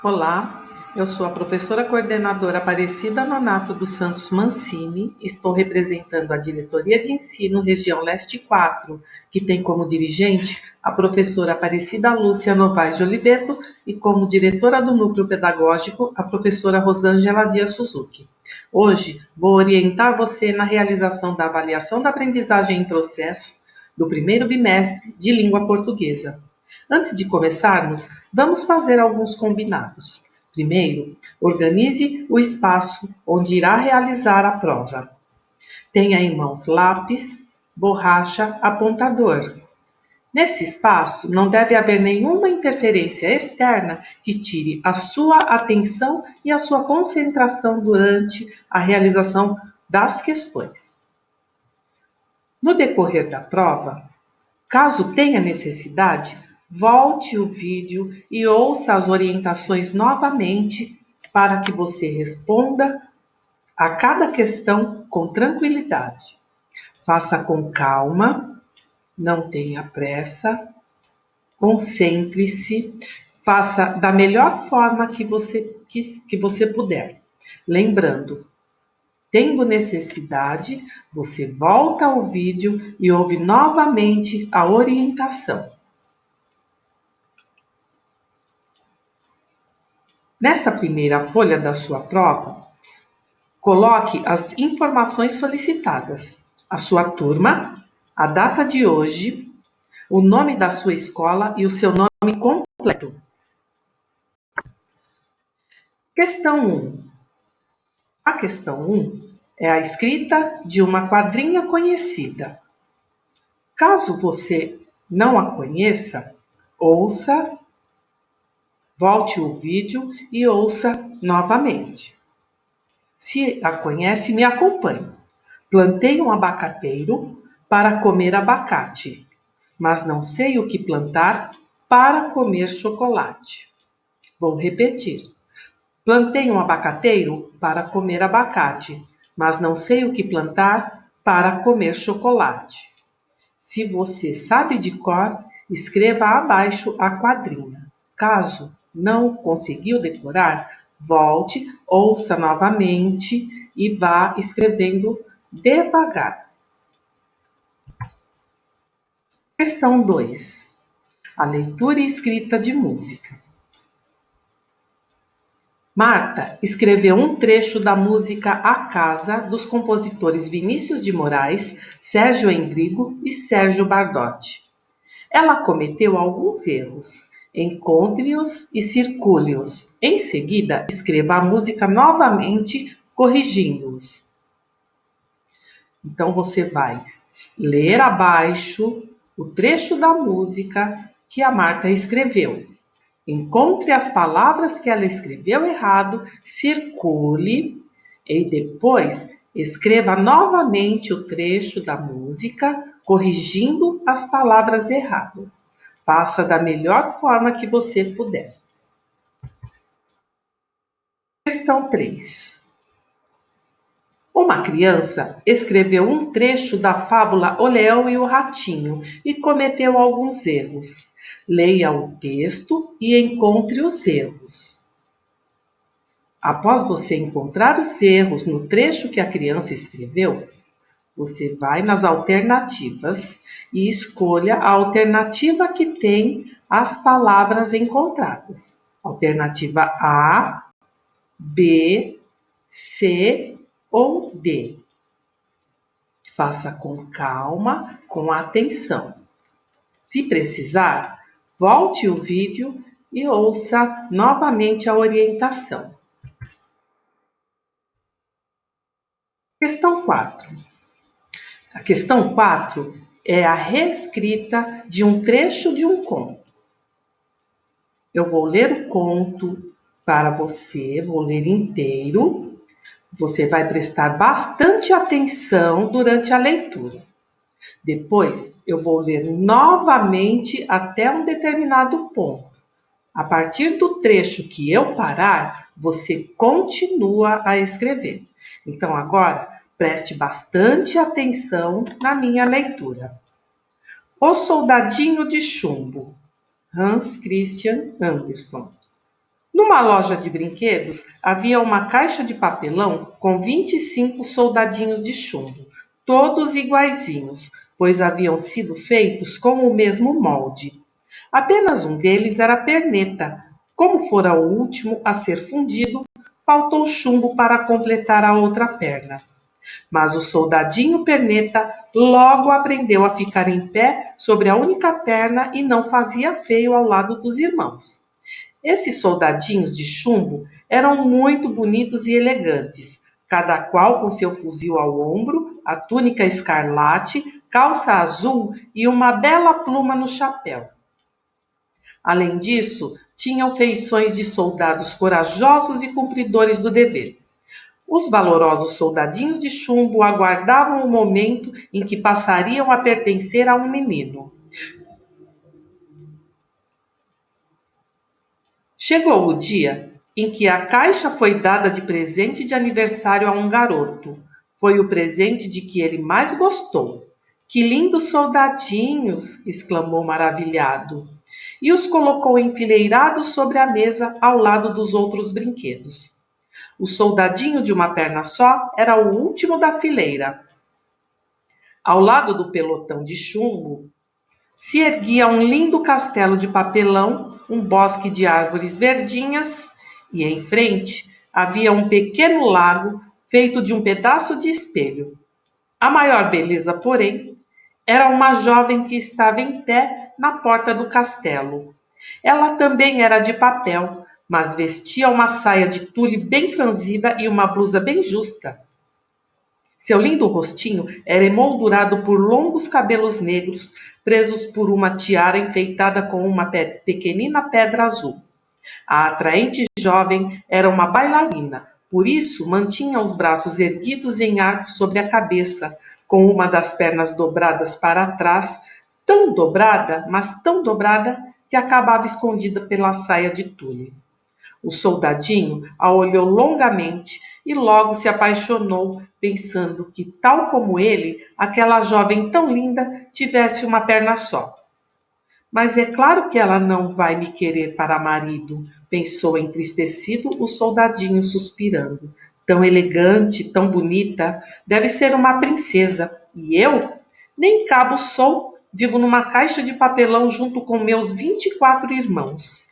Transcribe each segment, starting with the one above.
Olá, eu sou a professora coordenadora Aparecida Nonato dos Santos Mancini. Estou representando a Diretoria de Ensino Região Leste 4, que tem como dirigente a professora Aparecida Lúcia Novaes de Oliveto e como diretora do Núcleo Pedagógico, a professora Rosângela Dias Suzuki. Hoje, vou orientar você na realização da avaliação da aprendizagem em processo do primeiro bimestre de língua portuguesa. Antes de começarmos, vamos fazer alguns combinados. Primeiro, organize o espaço onde irá realizar a prova. Tenha em mãos lápis, borracha, apontador. Nesse espaço, não deve haver nenhuma interferência externa que tire a sua atenção e a sua concentração durante a realização das questões. No decorrer da prova, caso tenha necessidade, volte o vídeo e ouça as orientações novamente para que você responda a cada questão com tranquilidade. Faça com calma, não tenha pressa, concentre-se, faça da melhor forma que você puder. Lembrando, tendo necessidade, você volta ao vídeo e ouve novamente a orientação. Nessa primeira folha da sua prova, coloque as informações solicitadas: a sua turma, a data de hoje, o nome da sua escola e o seu nome completo. Questão 1. A questão 1 é a escrita de uma quadrinha conhecida. Caso você não a conheça, ouça, volte o vídeo e ouça novamente. Se a conhece, me acompanhe. Plantei um abacateiro para comer abacate, mas não sei o que plantar para comer chocolate. Vou repetir. Plantei um abacateiro para comer abacate, mas não sei o que plantar para comer chocolate. Se você sabe de cor, escreva abaixo a quadrinha. Caso não conseguiu decorar, volte, ouça novamente e vá escrevendo devagar. Questão 2. A leitura e escrita de música. Marta escreveu um trecho da música A Casa, dos compositores Vinícius de Moraes, Sérgio Endrigo e Sérgio Bardotti. Ela cometeu alguns erros. Encontre-os e circule-os. Em seguida, escreva a música novamente, corrigindo-os. Então, você vai ler abaixo o trecho da música que a Marta escreveu. Encontre as palavras que ela escreveu errado, circule e depois escreva novamente o trecho da música, corrigindo as palavras erradas. Faça da melhor forma que você puder. Questão 3. Uma criança escreveu um trecho da fábula O Leão e o Ratinho e cometeu alguns erros. Leia o texto e encontre os erros. Após você encontrar os erros no trecho que a criança escreveu, você vai nas alternativas e escolha a alternativa que tem as palavras encontradas. Alternativa A, B, C ou D. Faça com calma, com atenção. Se precisar, volte o vídeo e ouça novamente a orientação. Questão 4. A questão 4 é a reescrita de um trecho de um conto. Eu vou ler o conto para você, vou ler inteiro. Você vai prestar bastante atenção durante a leitura. Depois, eu vou ler novamente até um determinado ponto. A partir do trecho que eu parar, você continua a escrever. Então, agora, preste bastante atenção na minha leitura. O Soldadinho de Chumbo, Hans Christian Andersen. Numa loja de brinquedos, havia uma caixa de papelão com 25 soldadinhos de chumbo, todos iguaizinhos, pois haviam sido feitos com o mesmo molde. Apenas um deles era perneta. Como fora o último a ser fundido, faltou chumbo para completar a outra perna. Mas o soldadinho perneta logo aprendeu a ficar em pé sobre a única perna e não fazia feio ao lado dos irmãos. Esses soldadinhos de chumbo eram muito bonitos e elegantes, cada qual com seu fuzil ao ombro, a túnica escarlate, calça azul e uma bela pluma no chapéu. Além disso, tinham feições de soldados corajosos e cumpridores do dever. Os valorosos soldadinhos de chumbo aguardavam o momento em que passariam a pertencer a um menino. Chegou o dia em que a caixa foi dada de presente de aniversário a um garoto. Foi o presente de que ele mais gostou. "Que lindos soldadinhos!" exclamou maravilhado. E os colocou enfileirados sobre a mesa ao lado dos outros brinquedos. O soldadinho de uma perna só era o último da fileira. Ao lado do pelotão de chumbo, se erguia um lindo castelo de papelão, um bosque de árvores verdinhas, e em frente havia um pequeno lago feito de um pedaço de espelho. A maior beleza, porém, era uma jovem que estava em pé na porta do castelo. Ela também era de papel, mas vestia uma saia de tule bem franzida e uma blusa bem justa. Seu lindo rostinho era emoldurado por longos cabelos negros, presos por uma tiara enfeitada com uma pequenina pedra azul. A atraente jovem era uma bailarina, por isso mantinha os braços erguidos em arco sobre a cabeça, com uma das pernas dobradas para trás, tão dobrada, mas tão dobrada, que acabava escondida pela saia de tule. O soldadinho a olhou longamente e logo se apaixonou, pensando que, tal como ele, aquela jovem tão linda tivesse uma perna só. "Mas é claro que ela não vai me querer para marido", pensou entristecido o soldadinho, suspirando. "Tão elegante, tão bonita, deve ser uma princesa. E eu? Nem cabo sou, vivo numa caixa de papelão junto com meus 24 irmãos."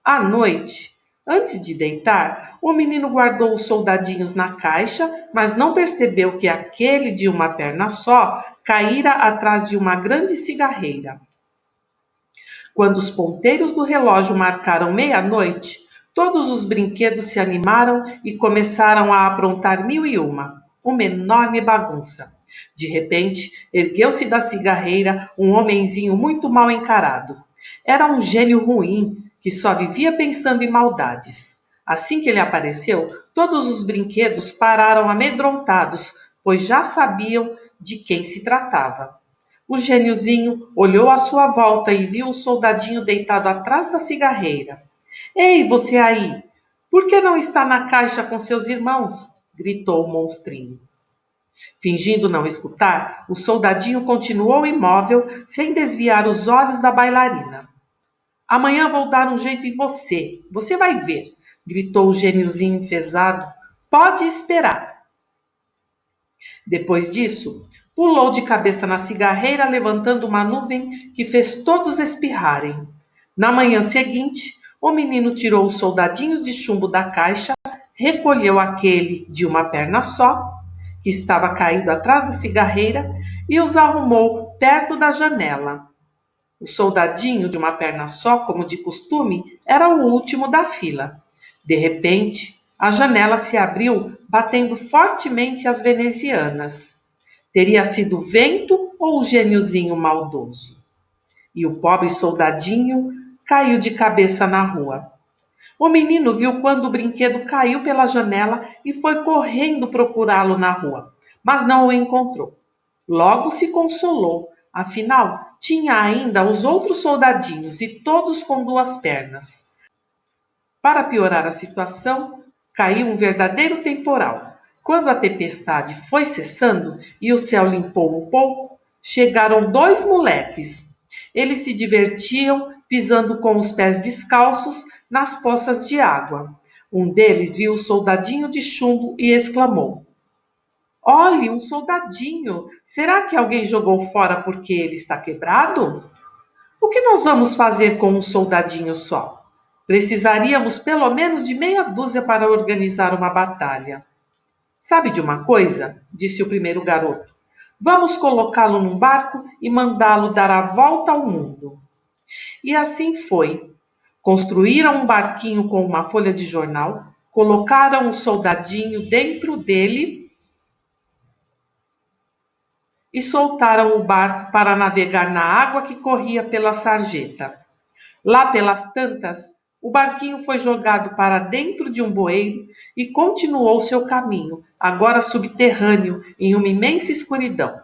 À noite, antes de deitar, o menino guardou os soldadinhos na caixa, mas não percebeu que aquele de uma perna só caíra atrás de uma grande cigarreira. Quando os ponteiros do relógio marcaram meia-noite, todos os brinquedos se animaram e começaram a aprontar mil e uma enorme bagunça. De repente, ergueu-se da cigarreira um homenzinho muito mal encarado. Era um gênio ruim, que só vivia pensando em maldades. Assim que ele apareceu, todos os brinquedos pararam amedrontados, pois já sabiam de quem se tratava. O gêniozinho olhou à sua volta e viu o soldadinho deitado atrás da cigarreira. "Ei, você aí! Por que não está na caixa com seus irmãos?" gritou o monstrinho. Fingindo não escutar, o soldadinho continuou imóvel, sem desviar os olhos da bailarina. "Amanhã vou dar um jeito em você. Você vai ver", gritou o gêniozinho enfesado. "Pode esperar." Depois disso, pulou de cabeça na cigarreira, levantando uma nuvem que fez todos espirrarem. Na manhã seguinte, o menino tirou os soldadinhos de chumbo da caixa, recolheu aquele de uma perna só, que estava caído atrás da cigarreira, e os arrumou perto da janela. O soldadinho de uma perna só, como de costume, era o último da fila. De repente, a janela se abriu, batendo fortemente as venezianas. Teria sido o vento ou o gêniozinho maldoso? E o pobre soldadinho caiu de cabeça na rua. O menino viu quando o brinquedo caiu pela janela e foi correndo procurá-lo na rua, mas não o encontrou. Logo se consolou, afinal, tinha ainda os outros soldadinhos e todos com duas pernas. Para piorar a situação, caiu um verdadeiro temporal. Quando a tempestade foi cessando e o céu limpou um pouco, chegaram dois moleques. Eles se divertiam pisando com os pés descalços nas poças de água. Um deles viu o soldadinho de chumbo e exclamou: Olhe, um soldadinho! Será que alguém jogou fora porque ele está quebrado? O que nós vamos fazer com um soldadinho só? Precisaríamos pelo menos de meia dúzia para organizar uma batalha. Sabe de uma coisa? Disse o primeiro garoto. Vamos colocá-lo num barco e mandá-lo dar a volta ao mundo. E assim foi. Construíram um barquinho com uma folha de jornal, colocaram o soldadinho dentro dele e soltaram o barco para navegar na água que corria pela sarjeta. Lá pelas tantas, o barquinho foi jogado para dentro de um bueiro e continuou seu caminho, agora subterrâneo, em uma imensa escuridão.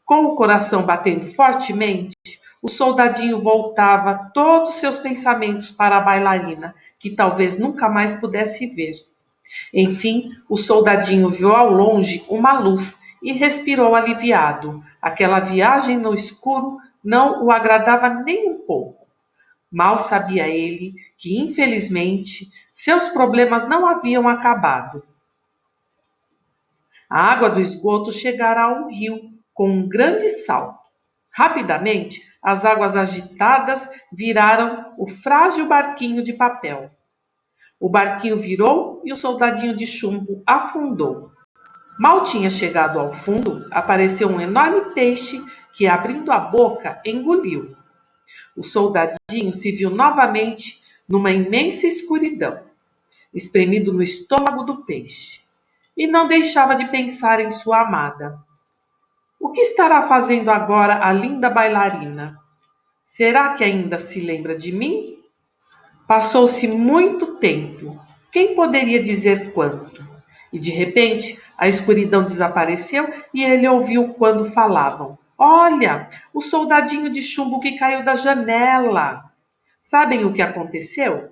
Com o coração batendo fortemente, o soldadinho voltava todos seus pensamentos para a bailarina, que talvez nunca mais pudesse ver. Enfim, o soldadinho viu ao longe uma luz e respirou aliviado. Aquela viagem no escuro não o agradava nem um pouco. Mal sabia ele que, infelizmente, seus problemas não haviam acabado. A água do esgoto chegara a um rio com um grande salto. Rapidamente, as águas agitadas viraram o frágil barquinho de papel. O barquinho virou e o soldadinho de chumbo afundou. Mal tinha chegado ao fundo, apareceu um enorme peixe que, abrindo a boca, engoliu. O soldadinho se viu novamente numa imensa escuridão, espremido no estômago do peixe, e não deixava de pensar em sua amada. O que estará fazendo agora a linda bailarina? Será que ainda se lembra de mim? Passou-se muito tempo, quem poderia dizer quanto? E de repente a escuridão desapareceu e ele ouviu quando falavam. Olha, o soldadinho de chumbo que caiu da janela. Sabem o que aconteceu?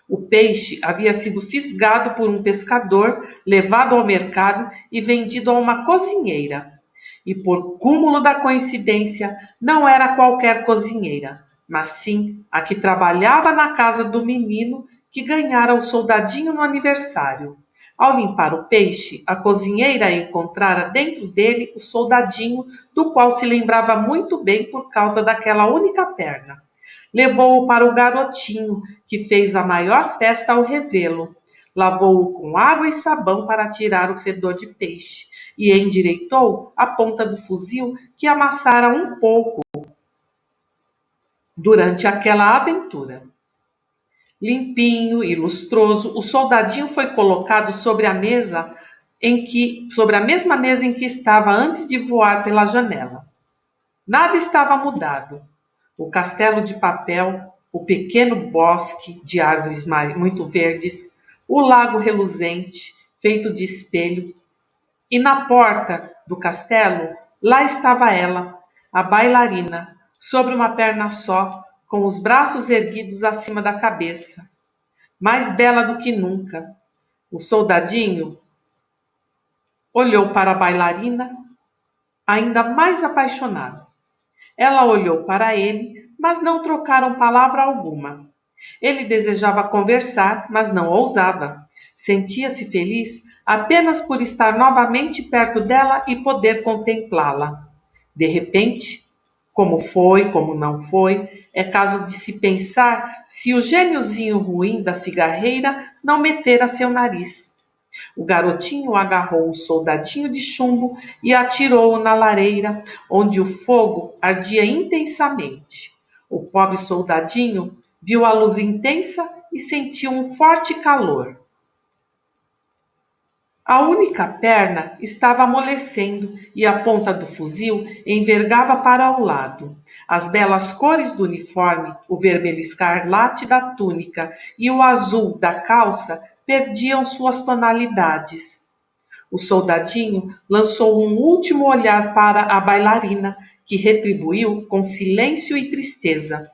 O peixe havia sido fisgado por um pescador, levado ao mercado e vendido a uma cozinheira. E por cúmulo da coincidência, não era qualquer cozinheira, mas sim a que trabalhava na casa do menino que ganhara o soldadinho no aniversário. Ao limpar o peixe, a cozinheira encontrara dentro dele o soldadinho, do qual se lembrava muito bem por causa daquela única perna. Levou-o para o garotinho, que fez a maior festa ao revê-lo. Lavou-o com água e sabão para tirar o fedor de peixe e endireitou a ponta do fuzil que amassara um pouco durante aquela aventura. Limpinho e lustroso, o soldadinho foi colocado sobre a mesma mesa em que estava antes de voar pela janela. Nada estava mudado. O castelo de papel, o pequeno bosque de árvores muito verdes, o lago reluzente, feito de espelho, e na porta do castelo, lá estava ela, a bailarina, sobre uma perna só, com os braços erguidos acima da cabeça, mais bela do que nunca. O soldadinho olhou para a bailarina, ainda mais apaixonado. Ela olhou para ele, mas não trocaram palavra alguma. Ele desejava conversar, mas não ousava. Sentia-se feliz apenas por estar novamente perto dela e poder contemplá-la. De repente, como foi, como não foi, é caso de se pensar se o gêniozinho ruim da cigarreira não metera seu nariz. O garotinho agarrou o soldadinho de chumbo e atirou-o na lareira, onde o fogo ardia intensamente. O pobre soldadinho viu a luz intensa e sentiu um forte calor. A única perna estava amolecendo e a ponta do fuzil envergava para o lado. As belas cores do uniforme, o vermelho escarlate da túnica e o azul da calça perdiam suas tonalidades. O soldadinho lançou um último olhar para a bailarina, que retribuiu com silêncio e tristeza.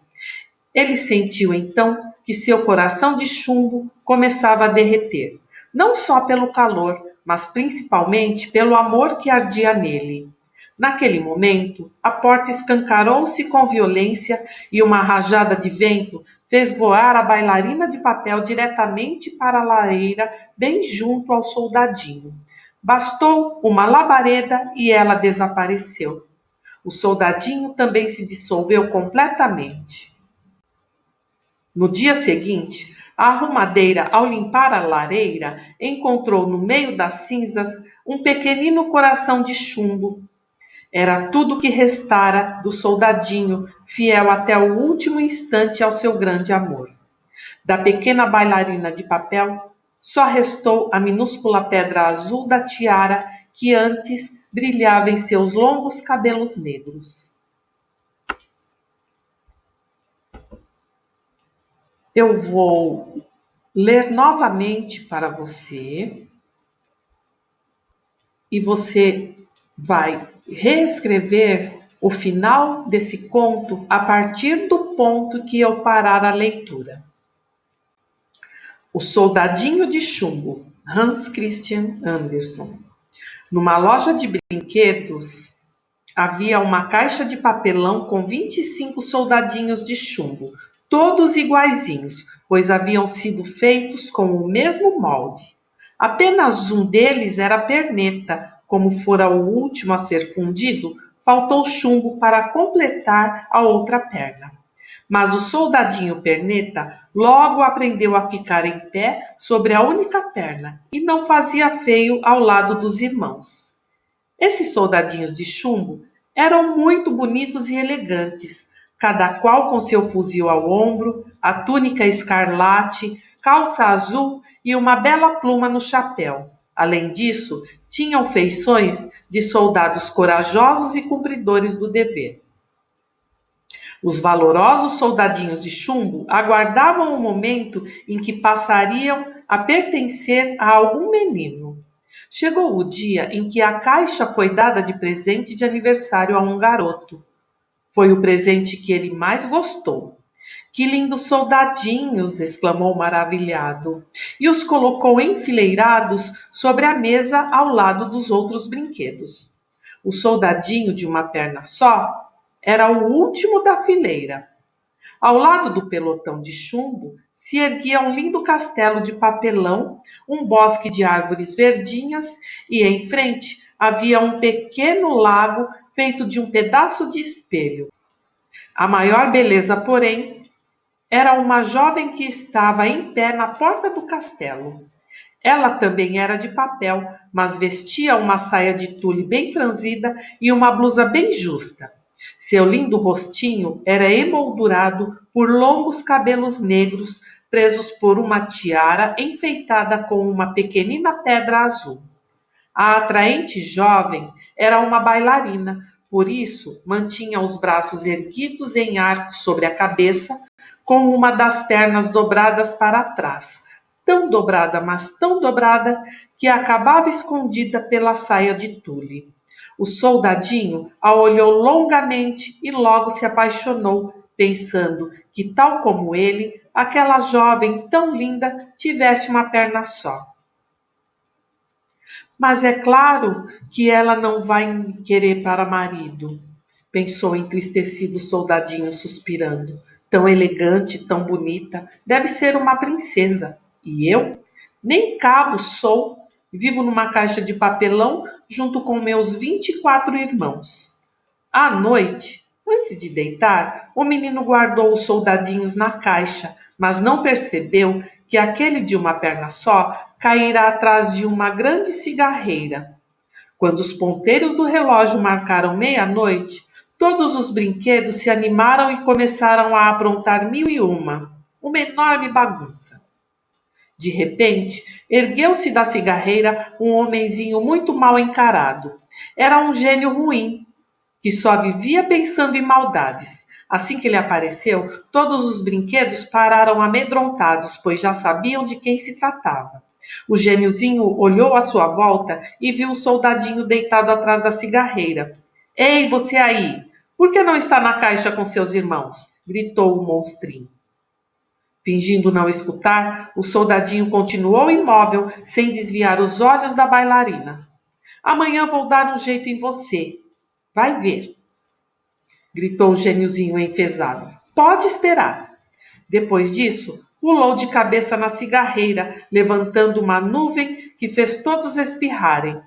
Ele sentiu então que seu coração de chumbo começava a derreter, não só pelo calor, mas principalmente pelo amor que ardia nele. Naquele momento, a porta escancarou-se com violência e uma rajada de vento fez voar a bailarina de papel diretamente para a lareira, bem junto ao soldadinho. Bastou uma labareda e ela desapareceu. O soldadinho também se dissolveu completamente. No dia seguinte, a arrumadeira, ao limpar a lareira, encontrou no meio das cinzas um pequenino coração de chumbo. Era tudo que restara do soldadinho, fiel até o último instante ao seu grande amor. Da pequena bailarina de papel, só restou a minúscula pedra azul da tiara que antes brilhava em seus longos cabelos negros. Eu vou ler novamente para você e você vai reescrever o final desse conto a partir do ponto que eu parar a leitura. O Soldadinho de Chumbo, Hans Christian Andersen. Numa loja de brinquedos, havia uma caixa de papelão com 25 soldadinhos de chumbo, todos iguaizinhos, pois haviam sido feitos com o mesmo molde. Apenas um deles era perneta, como fora o último a ser fundido, faltou chumbo para completar a outra perna. Mas o soldadinho perneta logo aprendeu a ficar em pé sobre a única perna e não fazia feio ao lado dos irmãos. Esses soldadinhos de chumbo eram muito bonitos e elegantes, cada qual com seu fuzil ao ombro, a túnica escarlate, calça azul e uma bela pluma no chapéu. Além disso, tinham feições de soldados corajosos e cumpridores do dever. Os valorosos soldadinhos de chumbo aguardavam o momento em que passariam a pertencer a algum menino. Chegou o dia em que a caixa foi dada de presente de aniversário a um garoto. Foi o presente que ele mais gostou. Que lindos soldadinhos! Exclamou maravilhado, e os colocou enfileirados sobre a mesa ao lado dos outros brinquedos. O soldadinho de uma perna só era o último da fileira. Ao lado do pelotão de chumbo se erguia um lindo castelo de papelão, um bosque de árvores verdinhas e em frente havia um pequeno lago feito de um pedaço de espelho. A maior beleza, porém, era uma jovem que estava em pé na porta do castelo. Ela também era de papel, mas vestia uma saia de tule bem franzida e uma blusa bem justa. Seu lindo rostinho era emoldurado por longos cabelos negros presos por uma tiara enfeitada com uma pequenina pedra azul. A atraente jovem era uma bailarina, por isso mantinha os braços erguidos em arco sobre a cabeça, com uma das pernas dobradas para trás, tão dobrada, mas tão dobrada, que acabava escondida pela saia de tule. O soldadinho a olhou longamente e logo se apaixonou, pensando que, tal como ele, aquela jovem tão linda tivesse uma perna só. Mas é claro que ela não vai me querer para marido, pensou entristecido o soldadinho suspirando. Tão elegante, tão bonita, deve ser uma princesa. E eu? Nem cabo sou, vivo numa caixa de papelão junto com meus 24 irmãos. À noite, antes de deitar, o menino guardou os soldadinhos na caixa, mas não percebeu que aquele de uma perna só caíra atrás de uma grande cigarreira. Quando os ponteiros do relógio marcaram meia-noite, todos os brinquedos se animaram e começaram a aprontar mil e uma enorme bagunça. De repente, ergueu-se da cigarreira um homenzinho muito mal encarado. Era um gênio ruim, que só vivia pensando em maldades. Assim que ele apareceu, todos os brinquedos pararam amedrontados, pois já sabiam de quem se tratava. O gêniozinho olhou à sua volta e viu o soldadinho deitado atrás da cigarreira. Ei, você aí! Por que não está na caixa com seus irmãos? Gritou o monstrinho. Fingindo não escutar, o soldadinho continuou imóvel, sem desviar os olhos da bailarina. Amanhã vou dar um jeito em você. Vai ver, gritou o gêniozinho enfesado. Pode esperar. Depois disso, pulou de cabeça na cigarreira, levantando uma nuvem que fez todos espirrarem.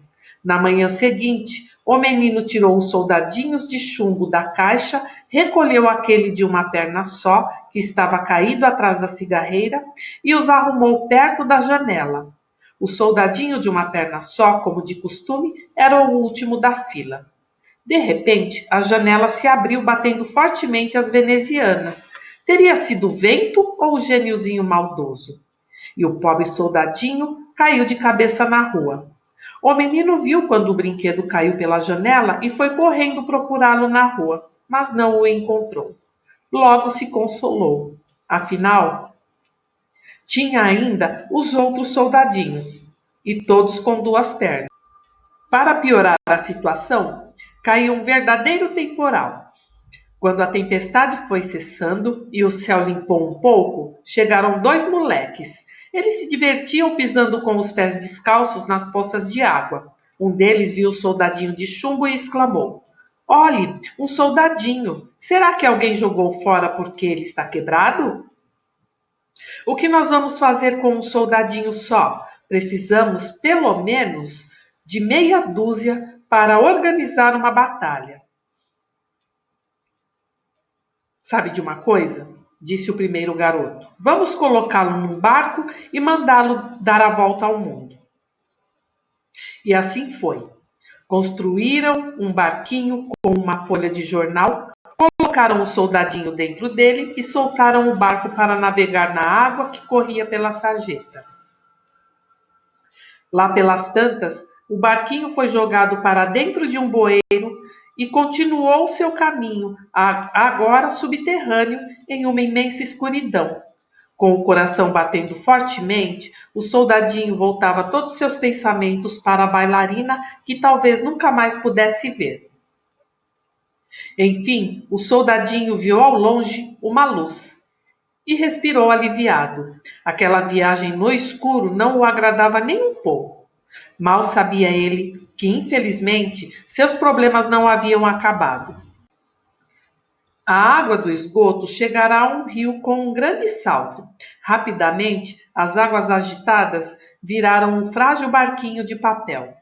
Na manhã seguinte, o menino tirou os soldadinhos de chumbo da caixa, recolheu aquele de uma perna só, que estava caído atrás da cigarreira, e os arrumou perto da janela. O soldadinho de uma perna só, como de costume, era o último da fila. De repente, a janela se abriu, batendo fortemente as venezianas. Teria sido o vento ou o gêniozinho maldoso? E o pobre soldadinho caiu de cabeça na rua. O menino viu quando o brinquedo caiu pela janela e foi correndo procurá-lo na rua, mas não o encontrou. Logo se consolou. Afinal, tinha ainda os outros soldadinhos, e todos com duas pernas. Para piorar a situação, caiu um verdadeiro temporal. Quando a tempestade foi cessando e o céu limpou um pouco, chegaram dois moleques. Eles se divertiam pisando com os pés descalços nas poças de água. Um deles viu o soldadinho de chumbo e exclamou: "Olhe, um soldadinho! Será que alguém jogou fora porque ele está quebrado?" "O que nós vamos fazer com um soldadinho só? Precisamos, pelo menos, de meia dúzia para organizar uma batalha." "Sabe de uma coisa?" disse o primeiro garoto. "Vamos colocá-lo num barco e mandá-lo dar a volta ao mundo." E assim foi. Construíram um barquinho com uma folha de jornal, colocaram o soldadinho dentro dele e soltaram o barco para navegar na água que corria pela sarjeta. Lá pelas tantas, o barquinho foi jogado para dentro de um bueiro e continuou seu caminho, agora subterrâneo, em uma imensa escuridão. Com o coração batendo fortemente, o soldadinho voltava todos seus pensamentos para a bailarina que talvez nunca mais pudesse ver. Enfim, o soldadinho viu ao longe uma luz e respirou aliviado. Aquela viagem no escuro não o agradava nem um pouco. Mal sabia ele que, infelizmente, seus problemas não haviam acabado. A água do esgoto chegará a um rio com um grande salto. Rapidamente, as águas agitadas viraram um frágil barquinho de papel.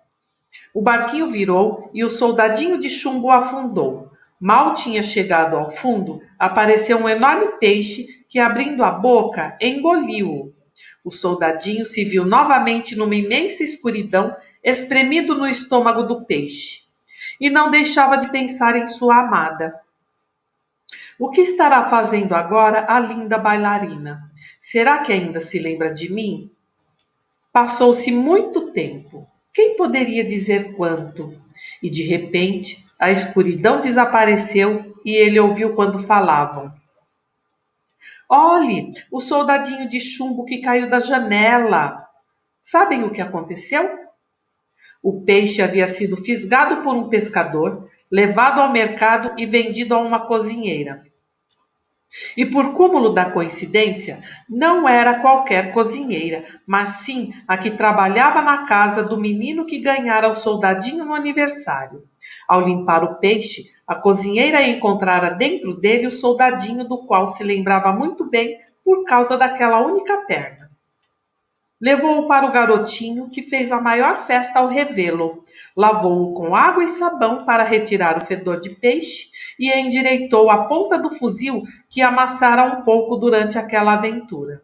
O barquinho virou e o soldadinho de chumbo afundou. Mal tinha chegado ao fundo, apareceu um enorme peixe que, abrindo a boca, engoliu-o. O soldadinho se viu novamente numa imensa escuridão, espremido no estômago do peixe. E não deixava de pensar em sua amada. O que estará fazendo agora a linda bailarina? Será que ainda se lembra de mim? Passou-se muito tempo. Quem poderia dizer quanto? E de repente, a escuridão desapareceu e ele ouviu quando falavam. "Olhe, o soldadinho de chumbo que caiu da janela." Sabem o que aconteceu? O peixe havia sido fisgado por um pescador, levado ao mercado e vendido a uma cozinheira. E por cúmulo da coincidência, não era qualquer cozinheira, mas sim a que trabalhava na casa do menino que ganhara o soldadinho no aniversário. Ao limpar o peixe, a cozinheira encontrara dentro dele o soldadinho do qual se lembrava muito bem por causa daquela única perna. Levou-o para o garotinho, que fez a maior festa ao revê-lo. Lavou-o com água e sabão para retirar o fedor de peixe e endireitou a ponta do fuzil que amassara um pouco durante aquela aventura.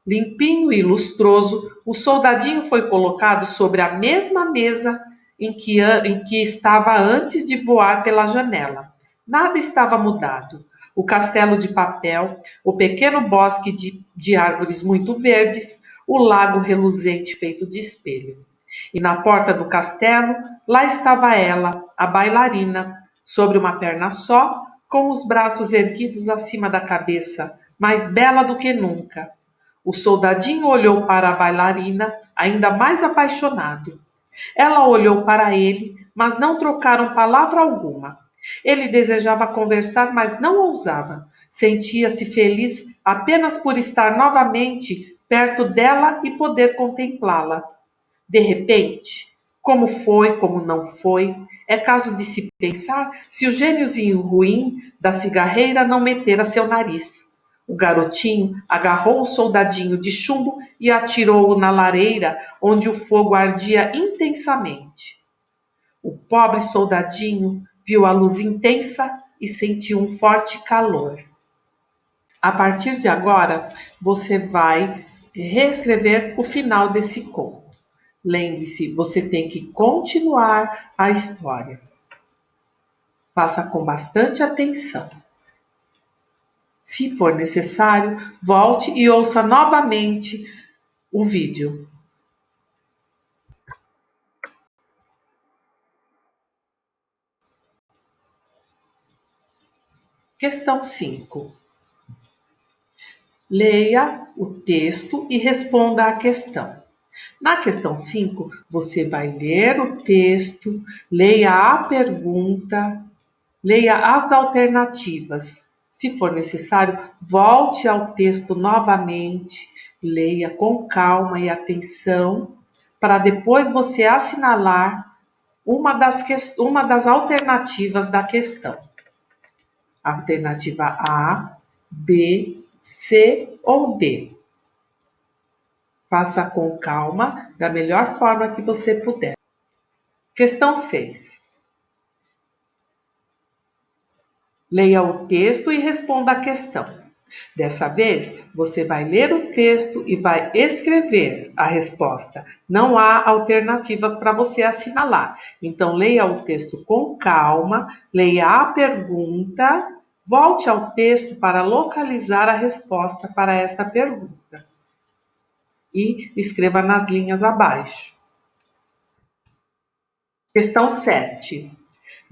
Limpinho e lustroso, o soldadinho foi colocado sobre a mesma mesa em que estava antes de voar pela janela. Nada estava mudado. O castelo de papel, o pequeno bosque de árvores muito verdes, o lago reluzente feito de espelho. E na porta do castelo, lá estava ela, a bailarina, sobre uma perna só, com os braços erguidos acima da cabeça, mais bela do que nunca. O soldadinho olhou para a bailarina, ainda mais apaixonado. Ela olhou para ele, mas não trocaram palavra alguma. Ele desejava conversar, mas não ousava. Sentia-se feliz apenas por estar novamente perto dela e poder contemplá-la. De repente, como foi, como não foi, é caso de se pensar se o gêniozinho ruim da cigarreira não metera seu nariz. O garotinho agarrou o soldadinho de chumbo e atirou-o na lareira, onde o fogo ardia intensamente. O pobre soldadinho viu a luz intensa e sentiu um forte calor. A partir de agora, você vai reescrever o final desse conto. Lembre-se, você tem que continuar a história. Faça com bastante atenção. Se for necessário, volte e ouça novamente o vídeo. Questão 5. Leia o texto e responda à questão. Na questão 5, você vai ler o texto, leia a pergunta, leia as alternativas. Se for necessário, volte ao texto novamente, leia com calma e atenção, para depois você assinalar uma das alternativas da questão. Alternativa A, B, C ou D. Faça com calma, da melhor forma que você puder. Questão 6. Leia o texto e responda a questão. Dessa vez, você vai ler o texto e vai escrever a resposta. Não há alternativas para você assinalar. Então, leia o texto com calma, leia a pergunta, volte ao texto para localizar a resposta para esta pergunta. E escreva nas linhas abaixo. Questão 7.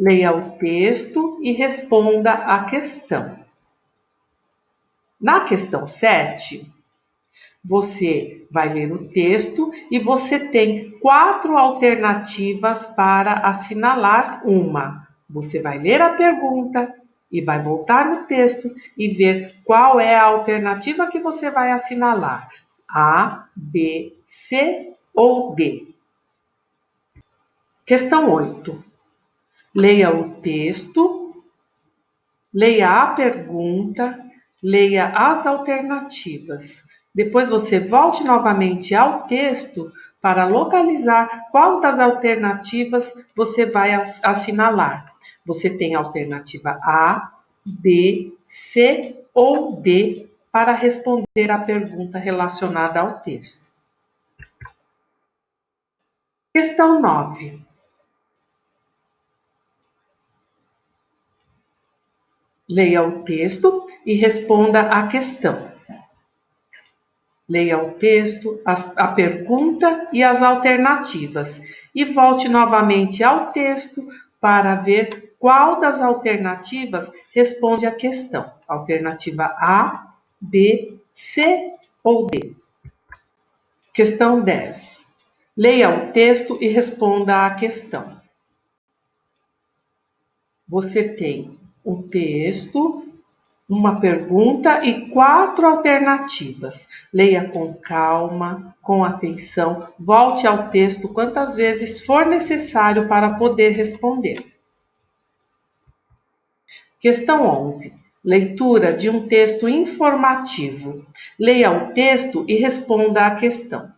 Leia o texto e responda a questão. Na questão 7, você vai ler o texto e você tem 4 alternativas para assinalar uma. Você vai ler a pergunta e vai voltar no texto e ver qual é a alternativa que você vai assinalar. A, B, C ou D. Questão 8. Leia o texto, leia a pergunta, leia as alternativas. Depois você volte novamente ao texto para localizar qual das alternativas você vai assinalar. Você tem a alternativa A, B, C ou D para responder a pergunta relacionada ao texto. Questão 9. Leia o texto e responda a questão. Leia o texto, a pergunta e as alternativas. E volte novamente ao texto para ver qual das alternativas responde à questão. Alternativa A, B, C ou D. Questão 10. Leia o texto e responda à questão. Você tem um texto, uma pergunta e 4 alternativas. Leia com calma, com atenção, volte ao texto quantas vezes for necessário para poder responder. Questão 11. Leitura de um texto informativo. Leia o texto e responda à questão.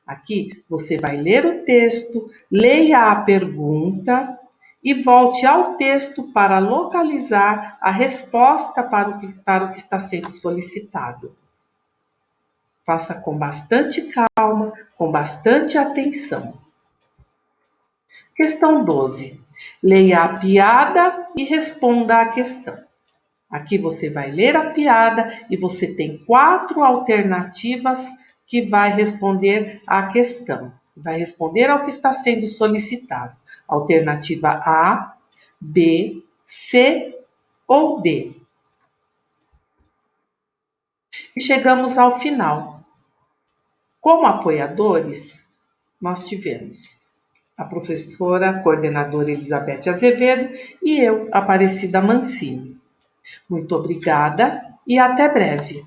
Aqui você vai ler o texto, leia a pergunta e volte ao texto para localizar a resposta para o que está sendo solicitado. Faça com bastante calma, com bastante atenção. Questão 12. Leia a piada e responda à questão. Aqui você vai ler a piada e você tem 4 alternativas que vai responder à questão. Vai responder ao que está sendo solicitado. Alternativa A, B, C ou D. E chegamos ao final. Como apoiadores, nós tivemos a professora coordenadora Elizabeth Azevedo e eu, Aparecida Mancini. Muito obrigada e até breve.